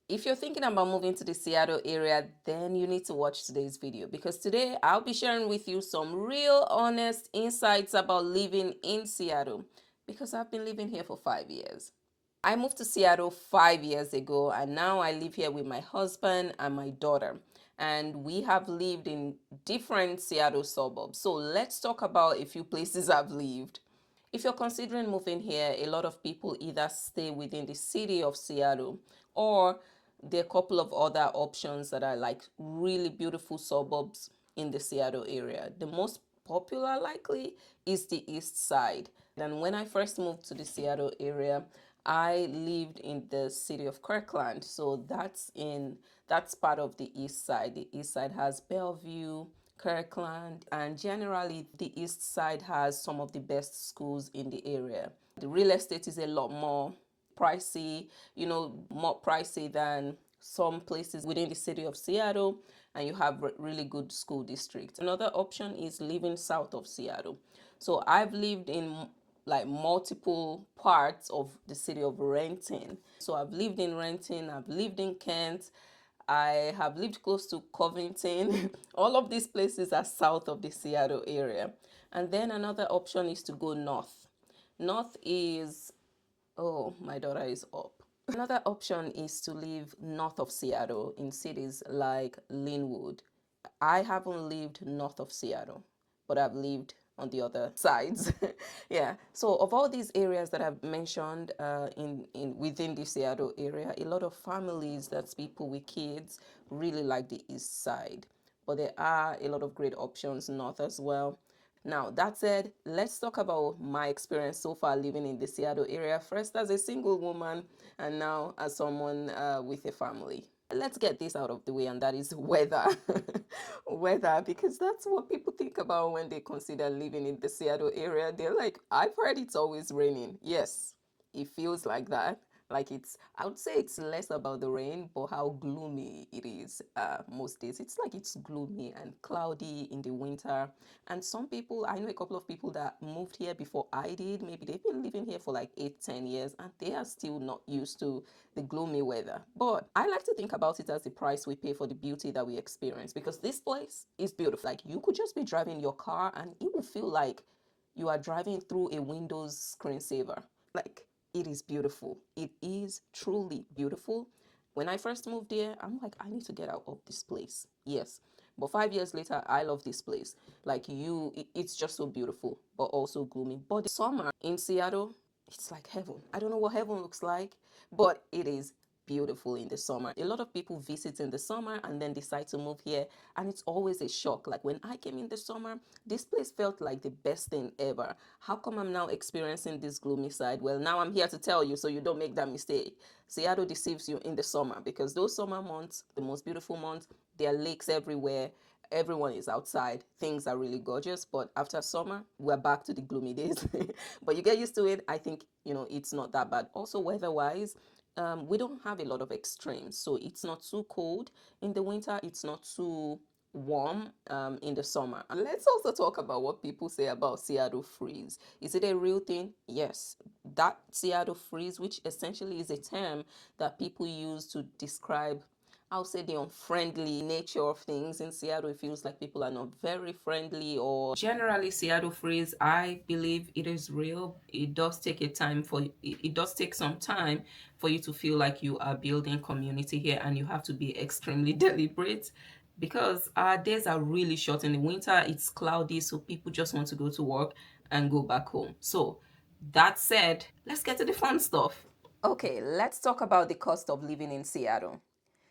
If you're thinking about moving to the Seattle area, then you need to watch today's video because today I'll be sharing with you some real honest insights about living in Seattle because I've been living here for 5 years. I moved to Seattle 5 years ago and now I live here with my husband and my daughter. And we have lived in different Seattle suburbs. So let's talk about a few places I've lived. If you're considering moving here, a lot of people either stay within the city of Seattle or there are a couple of other options that are like really beautiful suburbs in the Seattle area. The most popular likely is the east side. And when I first moved to the Seattle area, I lived in the city of Kirkland. So that's part of the east side. The east side has Bellevue, Kirkland, and generally the east side has some of the best schools in the area. The real estate is a lot more pricey, more pricey than some places within the city of Seattle, and you have really good school districts. Another option is living south of Seattle. So I've lived in like multiple parts of the city of Renton. So I've lived in Renton, I've lived in Kent, I have lived close to Covington. All of these places are south of the Seattle area. And then another option is to go north. North is, oh, my daughter is up. Another option is to live north of Seattle in cities like Linwood. I haven't lived north of Seattle, but I've lived on the other sides. Yeah. So of all these areas that I've mentioned in within the Seattle area, a lot of families, that's people with kids, really like the east side. But there are a lot of great options north as well. Now, that said, let's talk about my experience so far living in the Seattle area, first as a single woman and now as someone with a family. Let's get this out of the way, and that is weather. Weather, because that's what people think about when they consider living in the Seattle area. They're like, I've heard it's always raining. Yes, it feels like that. Like I would say it's less about the rain, but how gloomy it is most days. It's like it's gloomy and cloudy in the winter. And some people, I know a couple of people that moved here before I did. Maybe they've been living here for like 8, 10 years and they are still not used to the gloomy weather. But I like to think about it as the price we pay for the beauty that we experience because this place is beautiful. Like you could just be driving your car and it will feel like you are driving through a Windows screensaver. Like it is beautiful. It is truly beautiful. When I first moved here, I'm like, I need to get out of this place. Yes. But 5 years later, I love this place. Like it's just so beautiful, but also gloomy. But the summer in Seattle, it's like heaven. I don't know what heaven looks like, but it is beautiful in the summer. A lot of people visit in the summer and then decide to move here, and it's always a shock. Like when I came in the summer, this place felt like the best thing ever. How come I'm now experiencing this gloomy side? Well, now I'm here to tell you so you don't make that mistake. Seattle deceives you in the summer because those summer months, the most beautiful months, there are lakes everywhere. Everyone is outside. Things are really gorgeous. But after summer, we're back to the gloomy days. But you get used to it. I think, it's not that bad. Also, weather wise, we don't have a lot of extremes. So it's not too cold in the winter. It's not too warm in the summer. And let's also talk about what people say about Seattle freeze. Is it a real thing? Yes. That Seattle freeze, which essentially is a term that people use to describe, I'll say, the unfriendly nature of things in Seattle. It feels like people are not very friendly, or generally Seattle freeze, I believe it is real. It does take it does take some time for you to feel like you are building community here, and you have to be extremely deliberate because our days are really short. In the winter it's cloudy, so people just want to go to work and go back home. So that said, let's get to the fun stuff. Okay, let's talk about the cost of living in Seattle.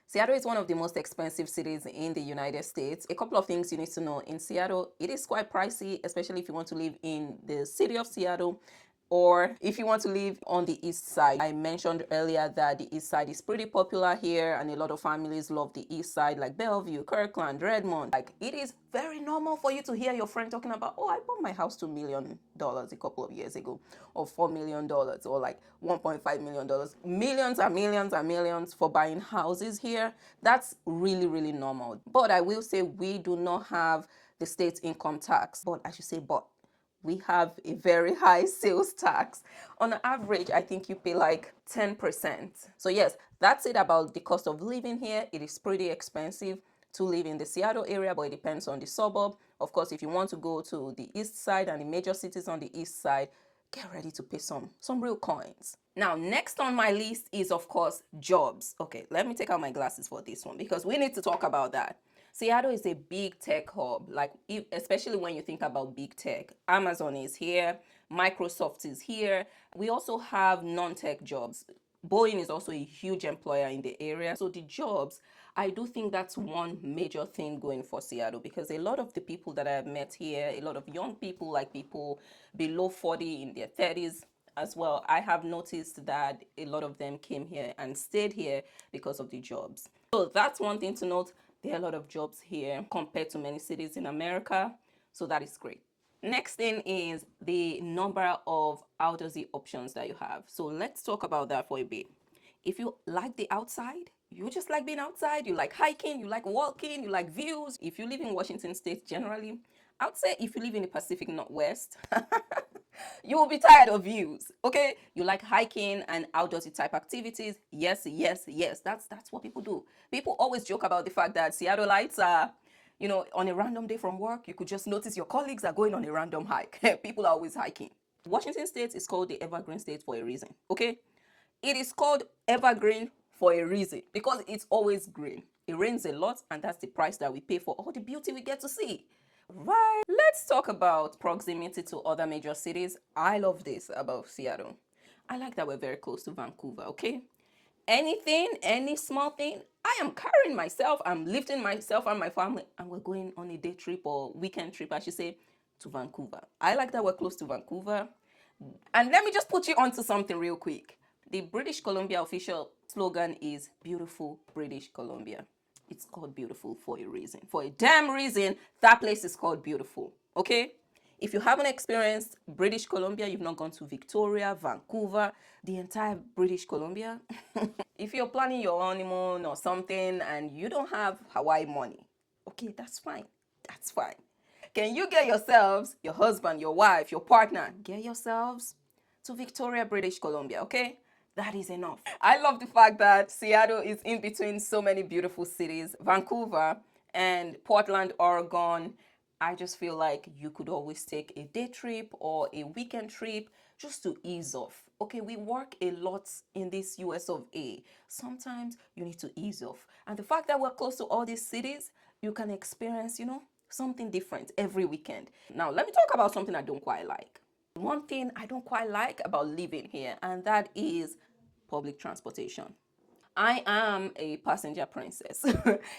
Seattle is one of the most expensive cities in the United States. A couple of things you need to know. In Seattle, it is quite pricey, especially if you want to live in the city of Seattle or if you want to live on the east side. I mentioned earlier that the east side is pretty popular here and a lot of families love the east side, like Bellevue, Kirkland, Redmond. Like it is very normal for you to hear your friend talking about, oh, I bought my house $2 million a couple of years ago, or $4 million, or like $1.5 million. Millions and millions and millions for buying houses here. That's really, really normal. But I will say we do not have the state income tax. But I should say, but we have a very high sales tax. On average, I think you pay like 10%. So yes, that's it about the cost of living here. It is pretty expensive to live in the Seattle area, but it depends on the suburb. Of course, if you want to go to the east side and the major cities on the east side, get ready to pay some real coins. Now, next on my list is, of course, jobs. Okay, let me take out my glasses for this one because we need to talk about that. Seattle is a big tech hub, like especially when you think about big tech. Amazon is here, Microsoft is here. We also have non-tech jobs. Boeing is also a huge employer in the area. So the jobs, I do think that's one major thing going for Seattle, because a lot of the people that I've met here, a lot of young people, like people below 40 in their 30s as well, I have noticed that a lot of them came here and stayed here because of the jobs. So that's one thing to note. There are a lot of jobs here compared to many cities in America. So that is great. Next thing is the number of outdoorsy options that you have. So let's talk about that for a bit. If you like the outside, you just like being outside, you like hiking, you like walking, you like views. If you live in Washington State generally, I would say if you live in the Pacific Northwest, you will be tired of views. Okay, you like hiking and outdoorsy type activities. Yes, yes, yes, that's what people do. People always joke about the fact that Seattleites are, on a random day from work, you could just notice your colleagues are going on a random hike. People are always hiking. Washington State is called the Evergreen State for a reason. Okay, it is called evergreen for a reason because it's always green. It rains a lot, and that's the price that we pay for all the beauty we get to see. Right. Let's talk about proximity to other major cities. I love this about Seattle. I like that we're very close to Vancouver, okay? Anything, any small thing, I am carrying myself, I'm lifting myself and my family, and we're going on a day trip or weekend trip, I should say, to Vancouver. I like that we're close to Vancouver. And let me just put you onto something real quick. The British Columbia official slogan is Beautiful British Columbia. It's called beautiful for a reason. For a damn reason, that place is called beautiful. Okay? If you haven't experienced British Columbia, you've not gone to Victoria, Vancouver, the entire British Columbia. If you're planning your honeymoon or something and you don't have Hawaii money, okay, that's fine. That's fine. Can you get yourselves, your husband, your wife, your partner, get yourselves to Victoria, British Columbia, okay? That is enough. I love the fact that Seattle is in between so many beautiful cities, Vancouver and Portland, Oregon. I just feel like you could always take a day trip or a weekend trip just to ease off. Okay, we work a lot in this US of A. Sometimes you need to ease off. And the fact that we're close to all these cities, you can experience, something different every weekend. Now, let me talk about something I don't quite like. One thing I don't quite like about living here, and that is public transportation. I am a passenger princess.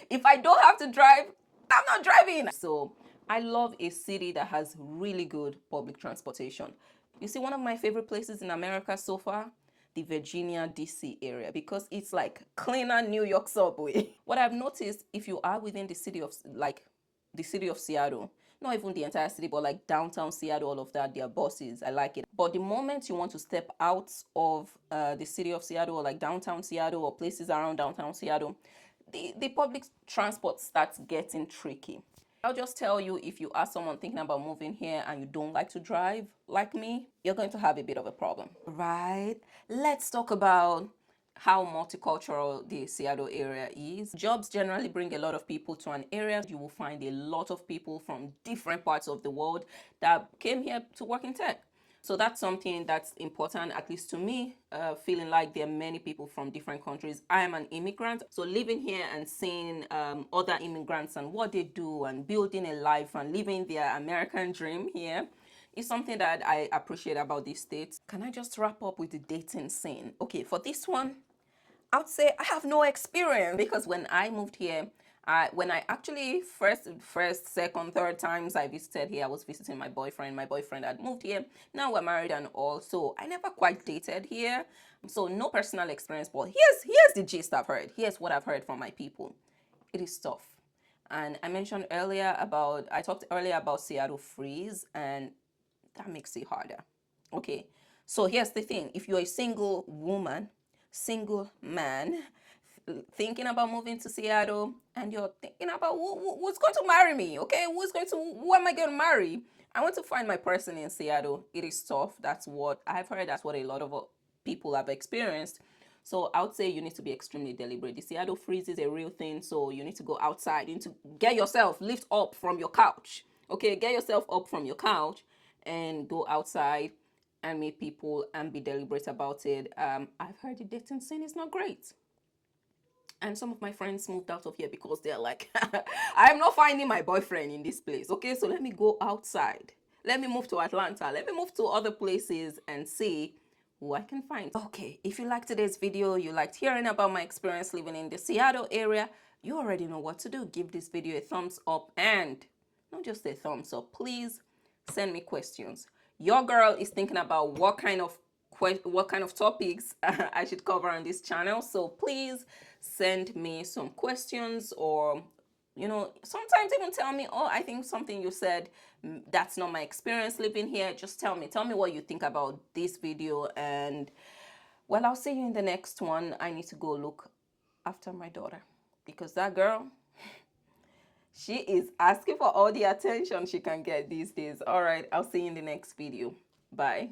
If I don't have to drive, I'm not driving. So I love a city that has really good public transportation. You see, one of my favorite places in America so far, the Virginia, DC area, because it's like cleaner New York subway. What I've noticed, if you are within the city of Seattle, not even the entire city, but like downtown Seattle, all of that, their buses, I like it. But the moment you want to step out of the city of Seattle, or like downtown Seattle, or places around downtown Seattle, the public transport starts getting tricky. I'll just tell you, if you are someone thinking about moving here and you don't like to drive like me, you're going to have a bit of a problem. Right? Let's talk about how multicultural the Seattle area is. Jobs generally bring a lot of people to an area. You will find a lot of people from different parts of the world that came here to work in tech. So that's something that's important, at least to me, feeling like there are many people from different countries. I am an immigrant, so living here and seeing other immigrants and what they do and building a life and living their American dream here is something that I appreciate about this state. Can I just wrap up with the dating scene? Okay, for this one, I would say I have no experience, because when I moved here, when I actually first, second, third times I visited here, I was visiting my boyfriend. My boyfriend had moved here. Now we're married and all, so I never quite dated here. So no personal experience, but here's the gist I've heard. Here's what I've heard from my people. It is tough. And I talked earlier about Seattle freeze, and that makes it harder. Okay, so here's the thing. If you're a single woman, single man, thinking about moving to Seattle and you're thinking about who's going to marry me, okay? Who am I going to marry? I want to find my person in Seattle. It is tough. That's what I've heard. That's what a lot of people have experienced. So I would say you need to be extremely deliberate. The Seattle freeze is a real thing. So you need to go outside. You need to get yourself, lift up from your couch. Okay, get yourself up from your couch and go outside and meet people and be deliberate about it. I've heard the dating scene is not great. And some of my friends moved out of here because they're like, I'm not finding my boyfriend in this place. Okay, so let me go outside. Let me move to Atlanta. Let me move to other places and see who I can find. Okay, if you liked today's video, you liked hearing about my experience living in the Seattle area, you already know what to do. Give this video a thumbs up, and not just a thumbs up, please send me questions. Your girl is thinking about what kind of topics I should cover on this channel. So please send me some questions, or sometimes even tell me, oh, I think something you said, that's not my experience living here. Just tell me what you think about this video, and well, I'll see you in the next one. I need to go look after my daughter because that girl, she is asking for all the attention she can get these days. All right, I'll see you in the next video. Bye.